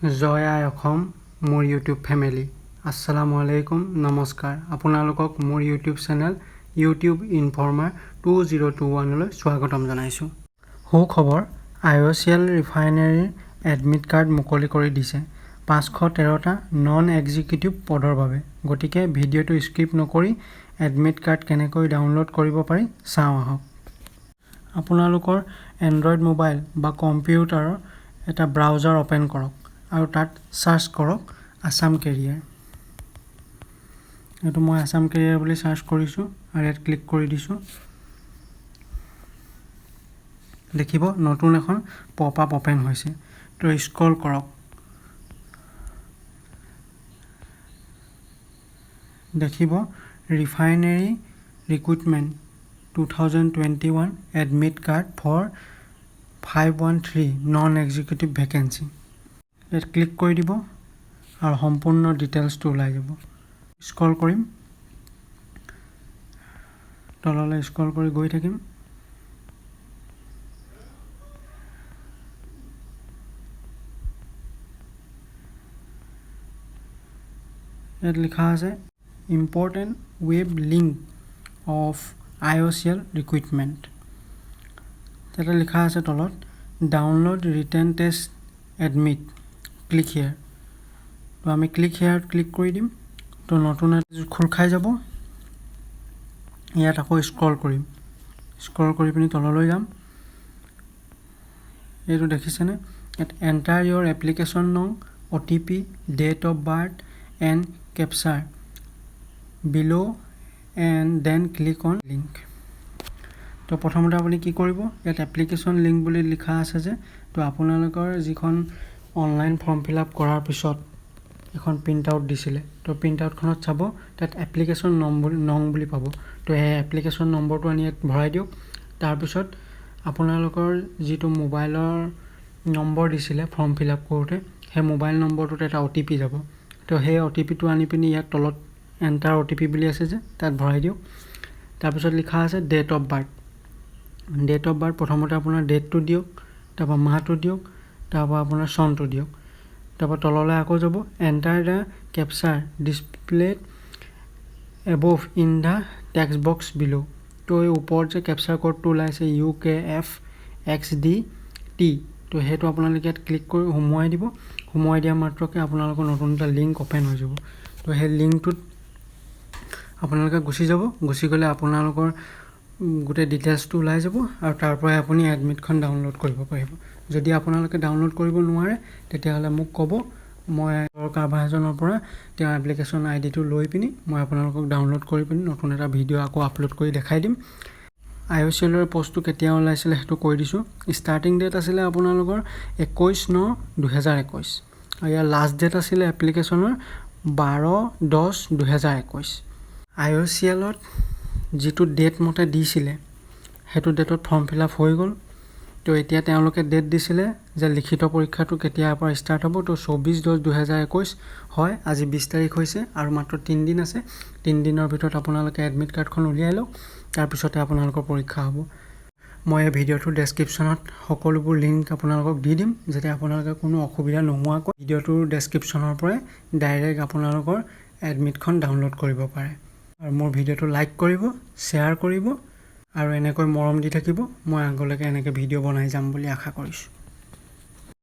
জয় আই অসম মোৰ YouTube family আসসালামু আলাইকুম নমস্কাৰ আপোনালোকক মোৰ ইউটিউব চেনেল ইউটিউব ইনফৰ্মাৰ 2021 লৈ স্বাগতম জনাইছোঁ সুখবৰ IOCL ৰিফাইনাৰীৰ এডমিট কাৰ্ড মুকলি কৰি দিছে 513টা নন এক্সিকিউটিভ পদৰ বাবে গতিকে ভিডিঅ'টো স্কিপ নকৰি এডমিট কাৰ্ড কেনেকৈ ডাউনলোড কৰিব পাৰি চাওঁ আহক আপোনালোকৰ এন্ড্ৰইড মোবাইল বা কম্পিউটাৰৰ এটা ব্ৰাউজাৰ ওপেন কৰক আৰু তাত সাৰ্চ কৰক আসাম কেৰিয়াৰ এটো মই আসাম কেৰিয়াৰ বুলি সাৰ্চ কৰিছো আৰু ইয়াত ক্লিক কৰি দিছো দেখিব নতুন এখন পপ আপ ওপেন হৈছে তো স্ক্ৰল কৰক দেখিব refinery recruitment 2021 admit card for 513 non executive vacancy ইয়াত ক্লিক কৰি দিব আৰু সম্পূৰ্ণ ডিটেইলছটো ওলাই যাব স্ক্ৰল কৰিম তললৈ স্ক্ৰল কৰি গৈ থাকিম ইয়াত লিখা আছে important web link of IOCL recruitment তাতে লিখা আছে তলত download written test admit click here তো আমি ক্লিক হিয়াৰত ক্লিক কৰি দিম তো নতুন খোল খাই যাব ইয়াত আকৌ স্ক্ৰল কৰিম স্ক্ৰল কৰি পিনি তললৈ যাম এইটো দেখিছেনে ইয়াত এন্টাৰ ইয়োৰ এপ্লিকেশন নং OTP date of birth and captcha below and then click on link তো প্ৰথমতে আপুনি কি কৰিব ইয়াত এপ্লিকেশন লিংক বুলি লিখা আছে যে তো আপোনালোকৰ যিখন অনলাইন ফৰ্ম ফিল আপ কৰাৰ পিছত এখন প্ৰিন্ট আউট দিছিলে তো প্ৰিন্ট আউটখনত চাব তাত এপ্লিকেশন নং বুলি পাব তো এই এপ্লিকেশন নম্বৰটো আনি ইয়াত ভৰাই দিওক তাৰ পিছত আপোনালোকৰ যিটো মোবাইলৰ নম্বৰ দিছিলে ফৰ্ম ফিল আপ কৰোতে সেই মোবাইল নম্বৰটোত এটা OTP যাব তো সেই OTPটো আনি পিনি ইয়াত তলত এন্টাৰ OTP বুলি আছে যে তাত ভৰাই দিওক তাৰ পিছত লিখা আছে ডেট অফ বাৰ্থ প্ৰথমতে আপোনাৰ ডেটটো দিওক তাৰপা মাহটো দিওক তাৰপা আপোনাৰ চনটো দিওক তাৰপা তললৈ আকৌ যাব enter the captcha displayed above in the text box below তো এই ওপৰত যে কেপচাৰ কোডটো ওলাইছে UKFXDT তো হেতু আপোনালোকে ইয়াত ক্লিক কৰি হুমুৱাই দিব হুমুৱাই দিয়া মাত্ৰকে আপোনালোকৰ নতুন এটা লিংক ওপেন হৈ যাব তো সেই লিংকটোত আপোনালোকে গুছি যাব গুছি গলে আপোনালোকৰ গুটে ডিটেইলছটো ওলাই যাব আৰু তাৰ পৰা আপুনি এডমিটখন ডাউনলোড কৰিব পাৰিব যদি আপোনালোকে ডাউনলোড কৰিব নোৱাৰে তেতিয়াহলে মোক ক'ব মই কাৰোবাৰ এজনৰ পৰা তেওঁ এপ্লিকেশন আইডিটো লৈ পিনি মই আপোনালোকক ডাউনলোড কৰি পিনি নতুন এটা ভিডিও আকৌ আপলোড কৰি দেখাই দিম IOCL ৰ পোষ্টটো কেতিয়া ওলাইছিল হেতু কৈ দিছো ষ্টাৰ্টিং ডেট আছিল আপোনালোকৰ 21/9/2021 আৰু ইয়াৰ লাষ্ট ডেট আছিল এপ্লিকেশনৰ 12/10/2021 IOCL ত যিটো ডেট মতে দিছিলে হেতু ডেটত ফৰ্ম ফিল আপ হৈ গল তো এতিয়া তেওঁলোকে ডেট দিছিলে যে লিখিত পৰীক্ষাটো কেতিয়াৰ পৰা ষ্টাৰ্ট হ'ব তো 24/10/2021 হয় আজি 20 তাৰিখ হৈছে আৰু মাত্ৰ 3 দিন আছে 3 দিনৰ ভিতৰত আপোনালোকে এডমিট কাৰ্ডখন উলিয়াই লওক তাৰ পিছতে আপোনালোকৰ পৰীক্ষা হ'ব মই এই ভিডিওটোৰ ডেসক্ৰিপচনত সকলোবোৰ লিংক আপোনালোকক দি দিম যাতে আপোনালোকে কোনো অসুবিধা নোহোৱাকৈ ভিডিওটোৰ ডেসক্ৰিপচনৰ পৰা ডাইৰেক্ট আপোনালোকৰ এডমিটখন ডাউনলোড কৰিব পাৰে আৰু মোৰ ভিডিওটো লাইক কৰিব শ্বেয়াৰ কৰিব আৰু এনেকৈ মৰম দি থাকিব মই আগলৈকে এনেকৈ ভিডিও বনাই যাম বুলি আশা কৰিছো